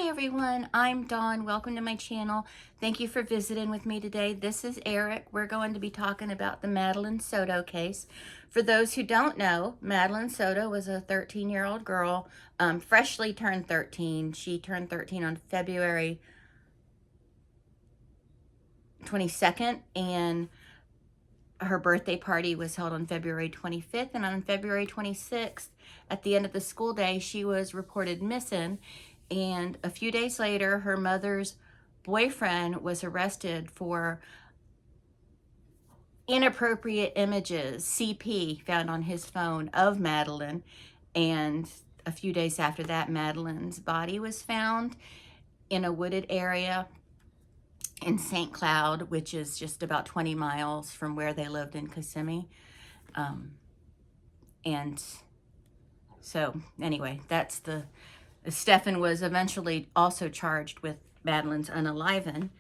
Hi everyone, I'm Dawn. Welcome to my channel. Thank you for visiting with me today. This is Eric. We're going to be talking about the Madeline Soto case. For those who don't know, Madeline Soto was a 13-year-old girl, freshly turned 13. She turned 13 on February 22nd, and her birthday party was held on February 25th, and on February 26th, at the end of the school day, she was reported missing. And a few days later, her mother's boyfriend was arrested for inappropriate images, CP, found on his phone of Madeline. And a few days after that, Madeline's body was found in a wooded area in St. Cloud, which is just about 20 miles from where they lived in Kissimmee. And so anyway, that's the... Stephan was eventually also charged with Madeline's unaliving.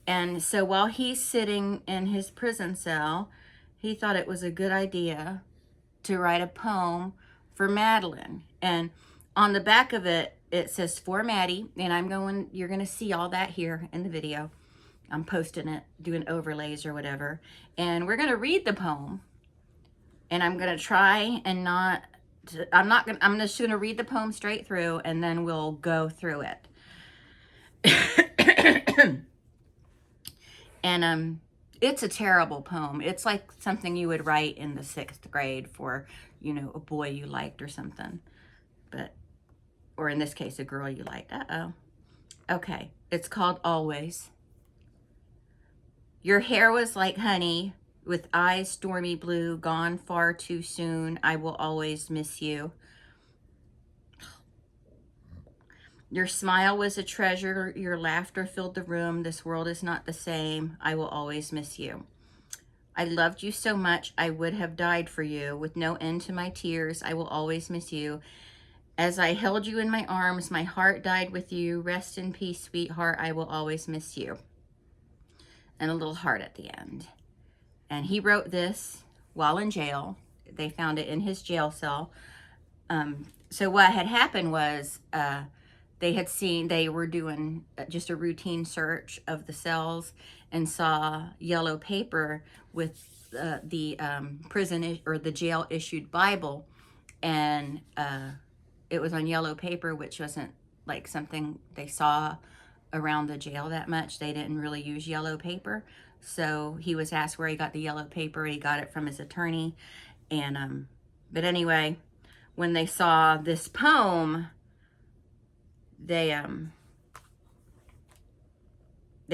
And so while he's sitting in his prison cell, he thought it was a good idea to write a poem for Madeline. And on the back of it, it says, "For Maddie," and you're going to see all that here in the video. I'm posting it, doing overlays or whatever. And we're going to read the poem. And I'm going to try and I'm just going to read the poem straight through, and then we'll go through it. And it's a terrible poem. It's like something you would write in the 6th grade for, a boy you liked or something. Or in this case, a girl you liked. Okay. It's called Always. Your hair was like honey, with eyes stormy blue, gone far too soon. I will always miss you. Your smile was a treasure. Your laughter filled the room. This world is not the same. I will always miss you. I loved you so much, I would have died for you. With no end to my tears, I will always miss you. As I held you in my arms, my heart died with you. Rest in peace, sweetheart. I will always miss you. And a little heart at the end. And he wrote this while in jail. They found it in his jail cell. So what had happened was they were doing just a routine search of the cells and saw yellow paper with the prison or the jail issued Bible. And it was on yellow paper, which wasn't like something they saw around the jail that much. They didn't really use yellow paper. So he was asked where he got the yellow paper. He got it from his attorney. And but anyway, when they saw this poem, they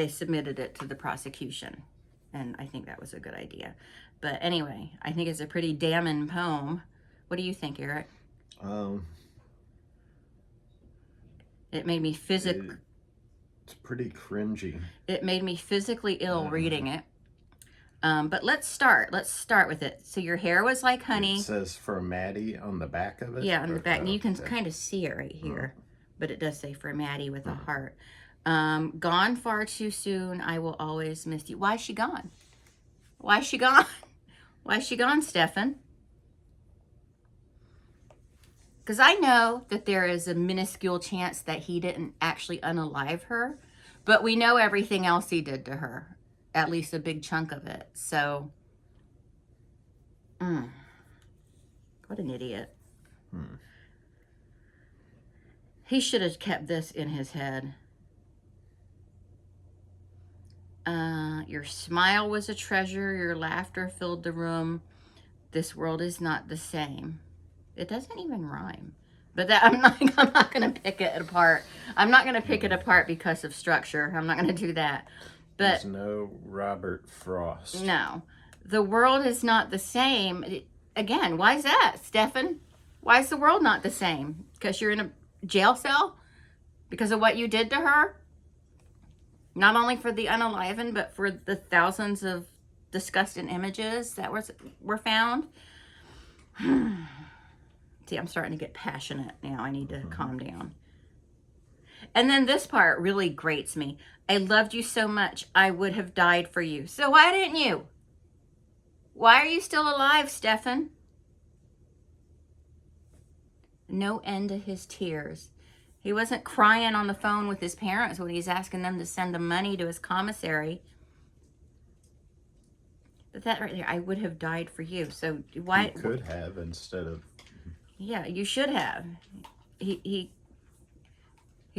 submitted it to the prosecution, and I think that was a good idea. But anyway, I think it's a pretty damning poem. What do you think, Eric? It made me physically... It's pretty cringy. It made me physically ill reading it. But let's start with it. So your hair was like honey. It says "For Maddie" on the back of it. Yeah, on the back. You can kind of see it right here. But it does say "For Maddie" with a heart. Gone far too soon. I will always miss you. Why is she gone? Why is she gone? Why is she gone, Stephan? Because I know that there is a minuscule chance that he didn't actually unalive her, but we know everything else he did to her, at least a big chunk of it. So, what an idiot. He should have kept this in his head. Your smile was a treasure. Your laughter filled the room. This world is not the same. It doesn't even rhyme. But that I'm not going to pick it apart. I'm not going to pick it apart because of structure. I'm not going to do that. But there's no Robert Frost. No. The world is not the same. Again, why is that, Stephan? Why is the world not the same? Because you're in a jail cell? Because of what you did to her? Not only for the unaliving, but for the thousands of disgusting images that were found? See, I'm starting to get passionate now. I need to calm down. And then this part really grates me. I loved you so much, I would have died for you. So why didn't you? Why are you still alive, Stephan? No end to his tears. He wasn't crying on the phone with his parents when he's asking them to send him money to his commissary. But that right there, I would have died for you. So why? He could have instead of. Yeah, you should have. He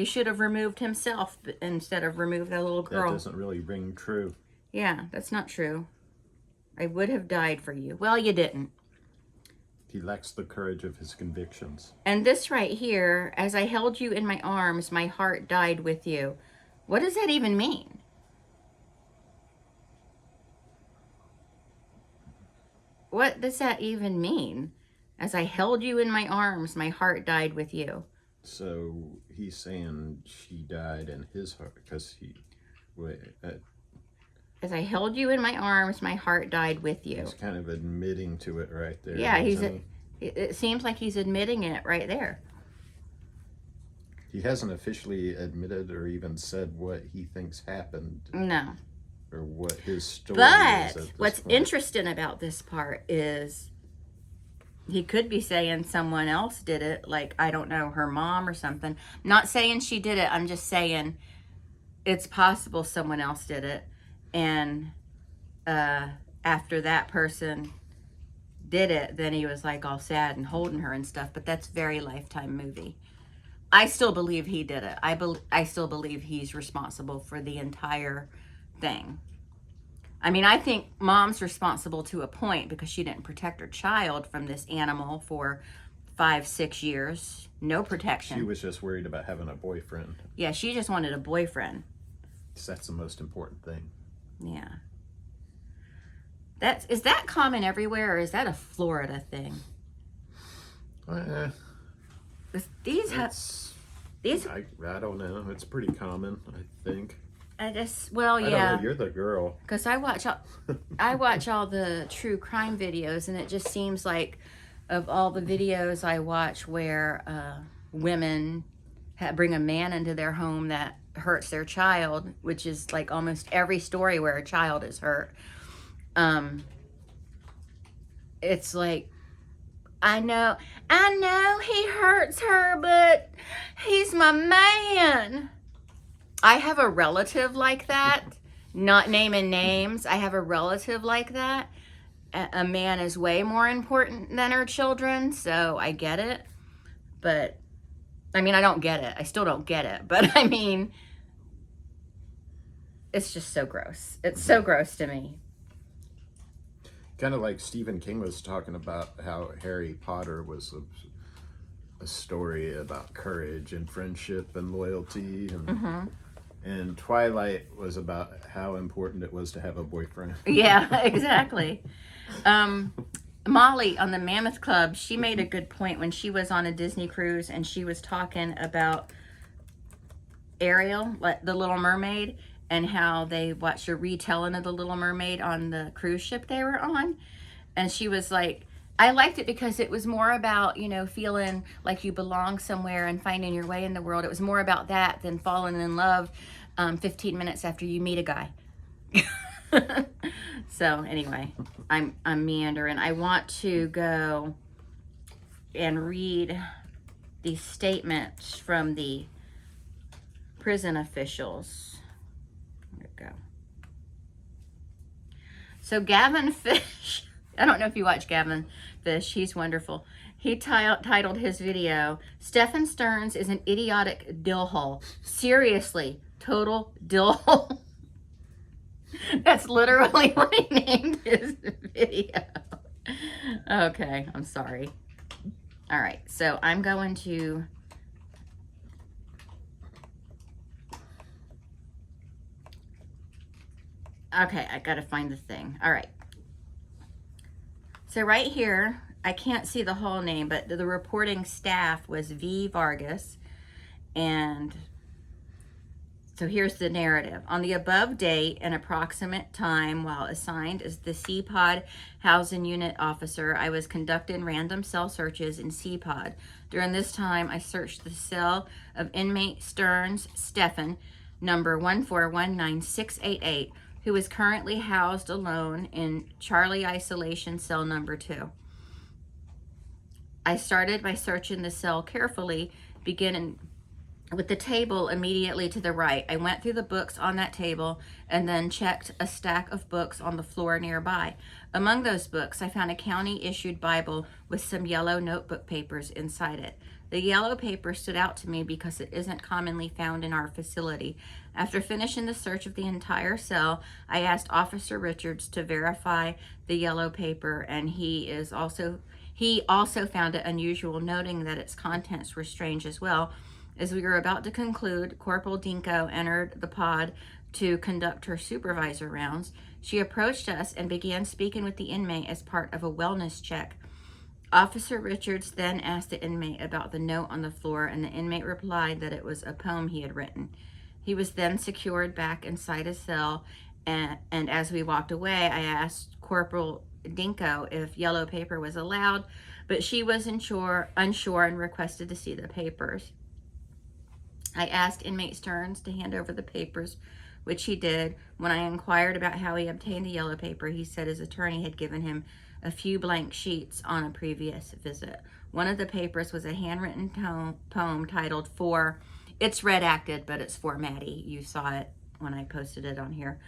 should have removed himself instead of removed that little girl. That doesn't really ring true. Yeah, that's not true. I would have died for you. Well, you didn't. He lacks the courage of his convictions. And this right here, as I held you in my arms, my heart died with you. What does that even mean? What does that even mean? As I held you in my arms, my heart died with you. So he's saying she died in his heart because he. As I held you in my arms, my heart died with you. He's kind of admitting to it right there. Yeah, it seems like he's admitting it right there. He hasn't officially admitted or even said what he thinks happened. No. Or what his story But is. what's interesting about this part is he could be saying someone else did it, like, I don't know, her mom or something. Not saying she did it, I'm just saying it's possible someone else did it. And after that person did it, then he was like all sad and holding her and stuff. But that's very Lifetime movie. I still believe he did it. I still believe he's responsible for the entire thing. I mean, I think mom's responsible to a point because she didn't protect her child from this animal for 5-6 years. No protection. She was just worried about having a boyfriend. Yeah, she just wanted a boyfriend. So that's the most important thing. Yeah. Is that common everywhere, or is that a Florida thing? These I don't know. It's pretty common, I think. yeah. I don't know. You're the girl. Because I watch all the true crime videos, and it just seems like of all the videos I watch where women bring a man into their home that hurts their child, which is like almost every story where a child is hurt. It's like, I know he hurts her, but he's my man. I have a relative like that, not naming names. I have a relative like that. A man is way more important than her children, so I get it. But, I mean, I don't get it. I still don't get it. But, I mean, it's just so gross. It's so gross to me. Kind of like Stephen King was talking about how Harry Potter was a story about courage and friendship and loyalty. And Twilight was about how important it was to have a boyfriend. Yeah, exactly. Molly on the Mammoth Club, she made a good point when she was on a Disney cruise and she was talking about Ariel, the Little Mermaid, and how they watched a retelling of the Little Mermaid on the cruise ship they were on. And she was like, I liked it because it was more about, feeling like you belong somewhere and finding your way in the world. It was more about that than falling in love 15 minutes after you meet a guy. So anyway, I'm meandering. I want to go and read these statements from the prison officials. Where'd it go? So Gavin Fish, I don't know if you watch Gavin Fish, he's wonderful. He titled his video, Stephan Stearns is an idiotic dillhole. Seriously, total dillhole. That's literally what he named his video. Okay, I'm sorry. All right, so I'm going to... Okay, I gotta find the thing. All right. So right here, I can't see the whole name, but the reporting staff was V. Vargas. And so here's the narrative. On the above date and approximate time, while assigned as the C-Pod Housing Unit Officer, I was conducting random cell searches in C-Pod. During this time, I searched the cell of inmate Stearns Stephan, number 1419688, who is currently housed alone in Charlie Isolation Cell number 2. I started by searching the cell carefully, beginning with the table immediately to the right. I went through the books on that table and then checked a stack of books on the floor nearby. Among those books, I found a county-issued Bible with some yellow notebook papers inside it. The yellow paper stood out to me because it isn't commonly found in our facility. After finishing the search of the entire cell, I asked Officer Richards to verify the yellow paper, and he also found it unusual, noting that its contents were strange as well. As we were about to conclude, Corporal Dinko entered the pod to conduct her supervisor rounds. She approached us and began speaking with the inmate as part of a wellness check. Officer Richards then asked the inmate about the note on the floor, and the inmate replied that it was a poem he had written. He was then secured back inside his cell, and as we walked away, I asked Corporal Dinko if yellow paper was allowed, but she was unsure and requested to see the papers. I asked inmate Stearns to hand over the papers, which he did. When I inquired about how he obtained the yellow paper, he said his attorney had given him a few blank sheets on a previous visit. One of the papers was a handwritten poem titled For, it's redacted, but it's for Maddie. You saw it when I posted it on here.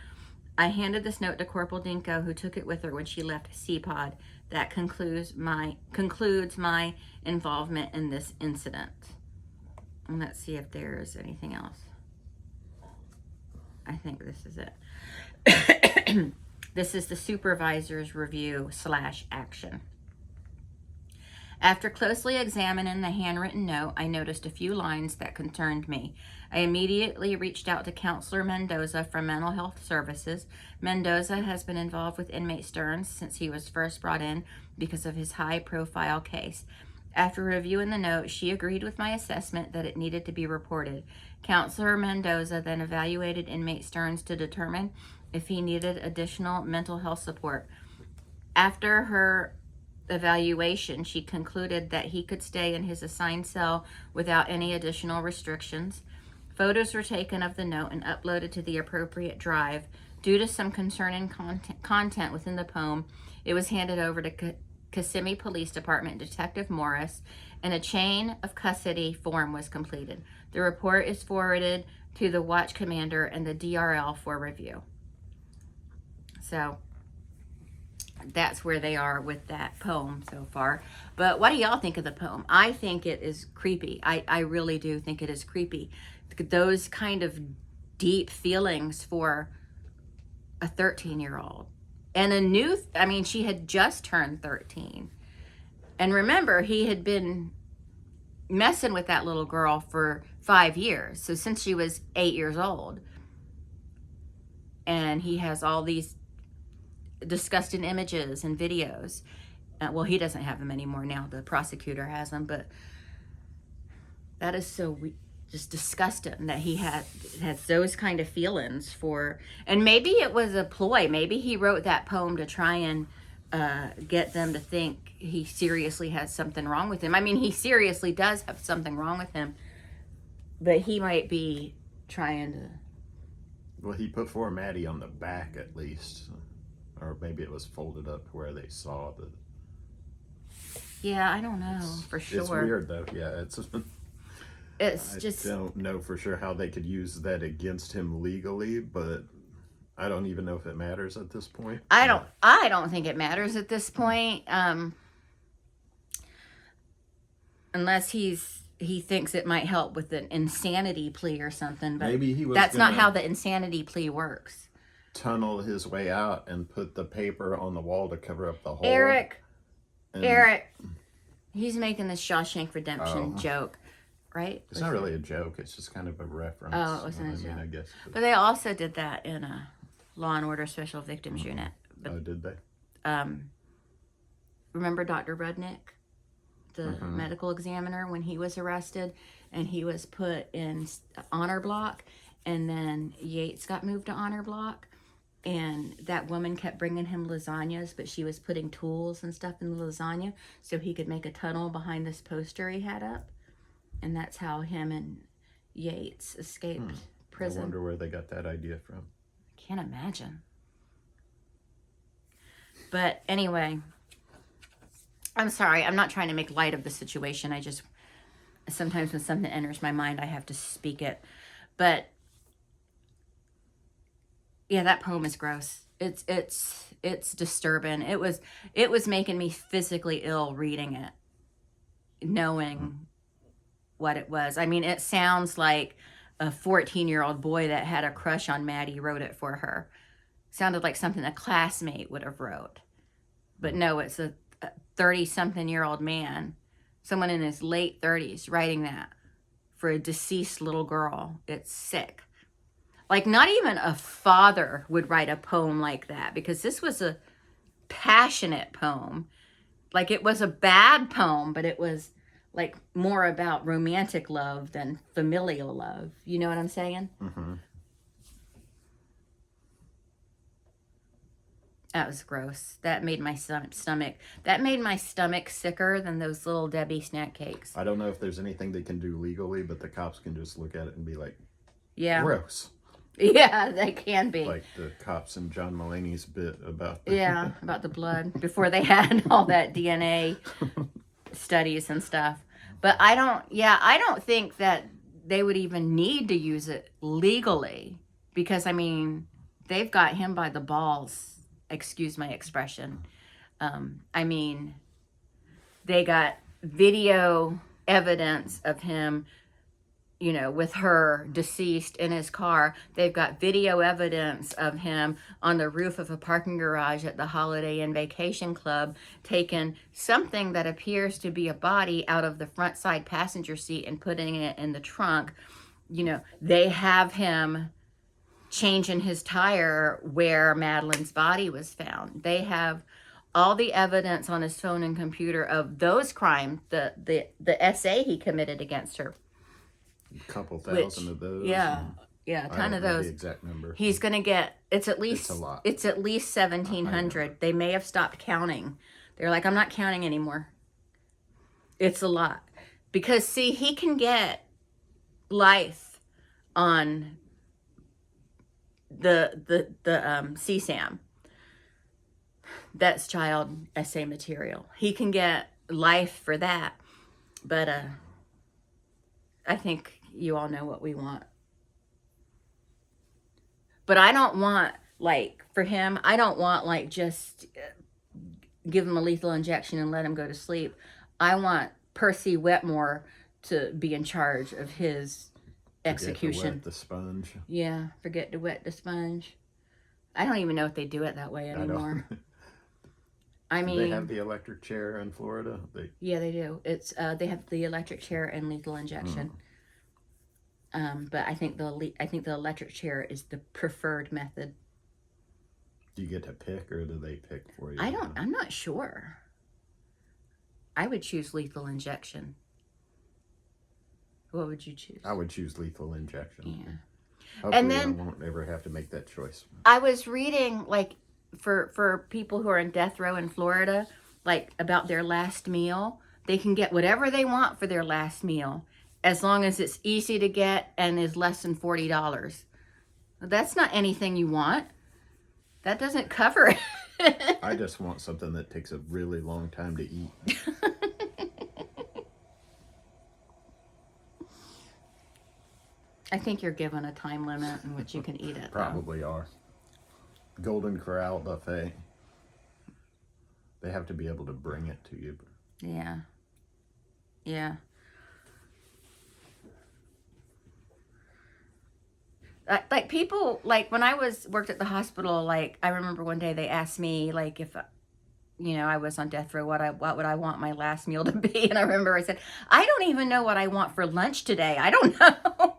I handed this note to Corporal Dinko, who took it with her when she left CPOD. That concludes my involvement in this incident. And let's see if there's anything else. I think this is it. This is the supervisor's review / action. After closely examining the handwritten note, I noticed a few lines that concerned me. I immediately reached out to Counselor Mendoza from Mental Health Services. Mendoza has been involved with inmate Stearns since he was first brought in because of his high-profile case. After reviewing the note, she agreed with my assessment that it needed to be reported. Counselor Mendoza then evaluated inmate Stearns to determine if he needed additional mental health support. After her evaluation, she concluded that he could stay in his assigned cell without any additional restrictions. Photos were taken of the note and uploaded to the appropriate drive. Due to some concerning content within the poem, it was handed over to Kissimmee Police Department Detective Morris, and a chain of custody form was completed. The report is forwarded to the watch commander and the DRL for review. So that's where they are with that poem so far. But what do y'all think of the poem? I think it is creepy. I really do think it is creepy. Those kind of deep feelings for a 13-year-old. And she had just turned 13. And remember, he had been messing with that little girl for 5 years. So since she was 8 years old. And he has all these disgusting images and videos. Well, he doesn't have them anymore now. The prosecutor has them. But that is so just disgusting that he has those kind of feelings for, and maybe it was a ploy. Maybe he wrote that poem to try and get them to think he seriously has something wrong with him. I mean, he seriously does have something wrong with him, but he might be trying to. Well, he put for Maddie on the back at least, or maybe it was folded up where they saw the. Yeah, I don't know for sure. It's weird though. Yeah, it's. It's just. I don't know for sure how they could use that against him legally, but I don't even know if it matters at this point. I don't think it matters at this point. Unless he thinks it might help with an insanity plea or something, but maybe he was that's not how the insanity plea works. Tunnel his way out and put the paper on the wall to cover up the hole. Eric, he's making this Shawshank Redemption joke, right? It's not really a joke. It's just kind of a reference. Oh, it wasn't a joke. I guess. But they also did that in a Law and Order Special Victims Unit. Oh, did they? Remember Dr. Rudnick, the medical examiner, when he was arrested and he was put in honor block, and then Yates got moved to honor block, and that woman kept bringing him lasagnas, but she was putting tools and stuff in the lasagna so he could make a tunnel behind this poster he had up, and that's how him and Yates escaped prison. I wonder where they got that idea from. Can't imagine. But anyway, I'm sorry. I'm not trying to make light of the situation. sometimes when something enters my mind, I have to speak it. But yeah, that poem is gross. It's disturbing. It was making me physically ill reading it, knowing what it was. I mean, it sounds like a 14-year-old boy that had a crush on Maddie wrote it for her. Sounded like something a classmate would have wrote. But no, it's a 30-something-year-old man, someone in his late 30s writing that for a deceased little girl. It's sick. Like, not even a father would write a poem like that, because this was a passionate poem. Like, it was a bad poem, but it was like more about romantic love than familial love. You know what I'm saying? Mm-hmm. That was gross. That made my stomach sicker than those little Debbie snack cakes. I don't know if there's anything they can do legally, but the cops can just look at it and be like, Yeah. gross. Yeah, they can be. Like the cops in John Mulaney's bit about yeah, about the blood before they had all that DNA studies and stuff. But I don't think that they would even need to use it legally, because I mean, they've got him by the balls. Excuse my expression. I mean, they got video evidence of him, you know, with her deceased in his car. They've got video evidence of him on the roof of a parking garage at the Holiday Inn Vacation Club, taking something that appears to be a body out of the front side passenger seat and putting it in the trunk. You know, they have him changing his tire where Madeline's body was found. They have all the evidence on his phone and computer of those crimes, the essay he committed against her. A couple thousand of those. Yeah, a ton of those. The exact number. He's gonna get. It's at least. It's a lot. It's at least 1,700. They may have stopped counting. They're like, I'm not counting anymore. It's a lot, because see, he can get life on the CSAM. That's child essay material. He can get life for that, but I think you all know what we want. But I don't want, like, for him, I don't want, like, just give him a lethal injection and let him go to sleep. I want Percy Wetmore to be in charge of his execution. Forget to wet the sponge. Yeah, forget to wet the sponge. I don't even know if they do it that way anymore. I mean, they have the electric chair in Florida. Yeah, they do. It's they have the electric chair and lethal injection. But I think the electric chair is the preferred method. Do you get to pick, or do they pick for you? I'm not sure. I would choose lethal injection. What would you choose? I would choose lethal injection. Yeah. Hopefully And then I won't ever have to make that choice. I was reading, like, for people who are in death row in Florida, like, about their last meal. They can get whatever they want for their last meal, as long as it's easy to get and is less than $40. That's not anything you want. That doesn't cover it. I just want something that takes a really long time to eat. I think you're given a time limit in which you can eat it. Probably are. Golden Corral buffet. They have to be able to bring it to you. Yeah. Yeah. Like, people, like, when I worked at the hospital, like, I remember one day they asked me, like, if, you know, I was on death row, what would I want my last meal to be? And I remember I said, I don't even know what I want for lunch today. I don't know.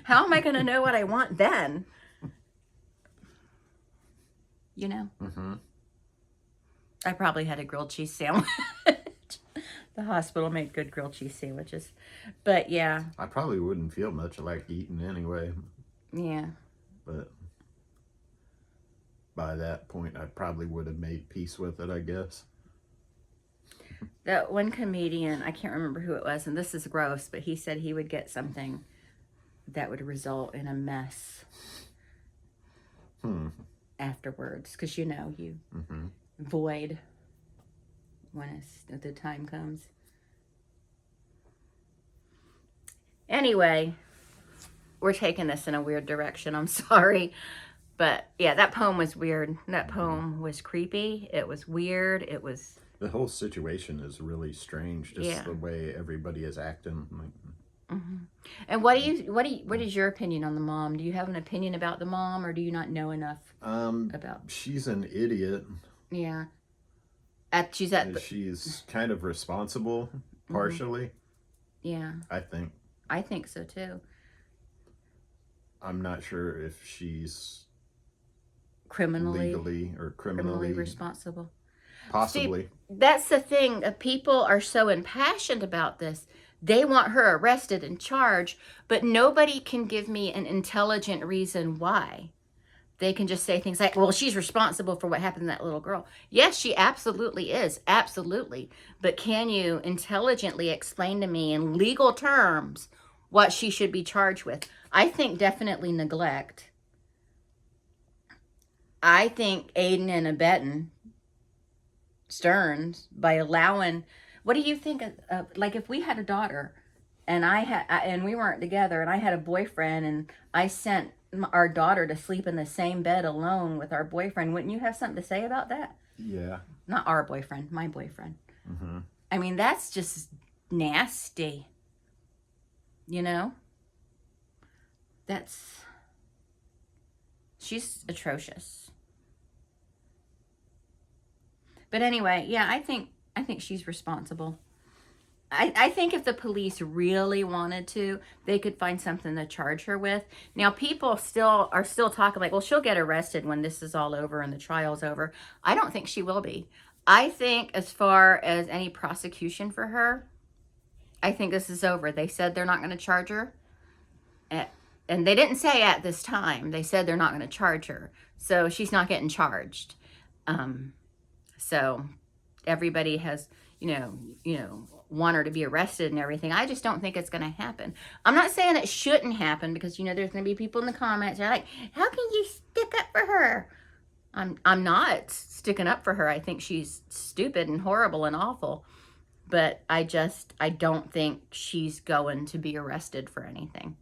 How am I going to know what I want then? You know? Mm-hmm. I probably had a grilled cheese sandwich. The hospital made good grilled cheese sandwiches. But yeah. I probably wouldn't feel much like eating anyway. Yeah. But by that point, I probably would have made peace with it, I guess. That one comedian, I can't remember who it was, and this is gross, but he said he would get something that would result in a mess afterwards. Because, you know, you void when the time comes. Anyway, we're taking this in a weird direction. I'm sorry. But yeah, that poem was weird. That poem was creepy. It was weird. It was... The whole situation is really strange. Just Yeah. the way everybody is acting. Like, And what is your opinion on the mom? Do you have an opinion about the mom, or do you not know enough about? she's an idiot. Yeah. She's kind of responsible, partially. Yeah. I think. I think so too. I'm not sure if she's Criminally legally or criminally responsible. possibly. See, that's the thing. People are so impassioned about this. They want her arrested and charged, but nobody can give me an intelligent reason why. They can just say things like, well, she's responsible for what happened to that little girl. Yes, she absolutely is. Absolutely. But can you intelligently explain to me in legal terms what she should be charged with? I think definitely neglect. I think aiding and abetting Stearns by allowing... What do you think of, like, if we had a daughter and and we weren't together, and I had a boyfriend, and I sent our daughter to sleep in the same bed alone with our boyfriend, wouldn't you have something to say about that? Yeah. Not our boyfriend, my boyfriend. I mean, that's just nasty. You know? She's atrocious. But anyway, yeah, I think she's responsible. I think if the police really wanted to, they could find something to charge her with. Now, people are still talking like, well, she'll get arrested when this is all over and the trial's over. I don't think she will be. I think as far as any prosecution for her, I think this is over. They said they're not going to charge her. And they didn't say at this time. They said they're not going to charge her. So she's not getting charged. So everybody has, want her to be arrested and everything. I just don't think it's going to happen. I'm not saying it shouldn't happen, because, there's going to be people in the comments that are like, how can you stick up for her? I'm not sticking up for her. I think she's stupid and horrible and awful. But I don't think she's going to be arrested for anything.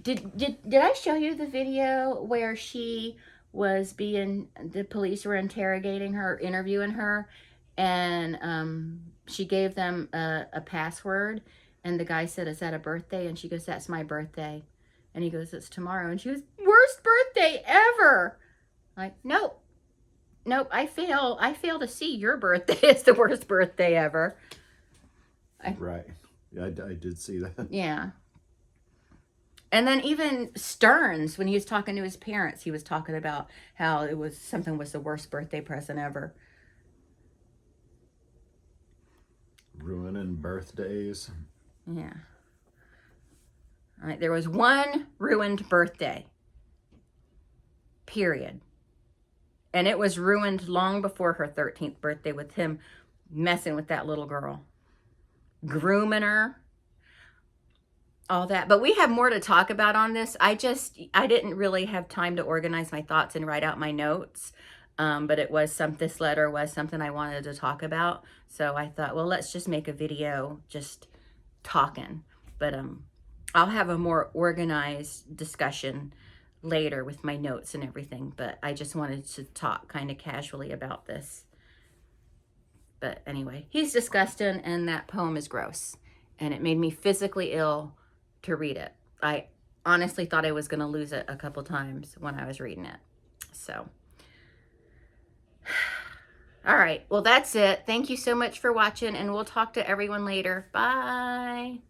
Did I show you the video where the police were interrogating her, interviewing her, and she gave them a password, and the guy said, is that a birthday? And she goes, that's my birthday. And he goes, it's tomorrow. And she goes, worst birthday ever. Like, nope, I fail to see your birthday as the worst birthday ever. Right. Yeah, I did see that. Yeah. And then even Stearns, when he was talking to his parents, he was talking about how something was the worst birthday present ever. Ruining birthdays. Yeah. All right, there was one ruined birthday. Period. And it was ruined long before her 13th birthday, with him messing with that little girl. Grooming her. All that. But we have more to talk about on this. I didn't really have time to organize my thoughts and write out my notes. But this letter was something I wanted to talk about. So I thought, well, let's just make a video just talking. But I'll have a more organized discussion later with my notes and everything. But I just wanted to talk kind of casually about this. But anyway, he's disgusting, and that poem is gross. And it made me physically ill to read it. I honestly thought I was going to lose it a couple times when I was reading it. So, all right. Well, that's it. Thank you so much for watching, and we'll talk to everyone later. Bye.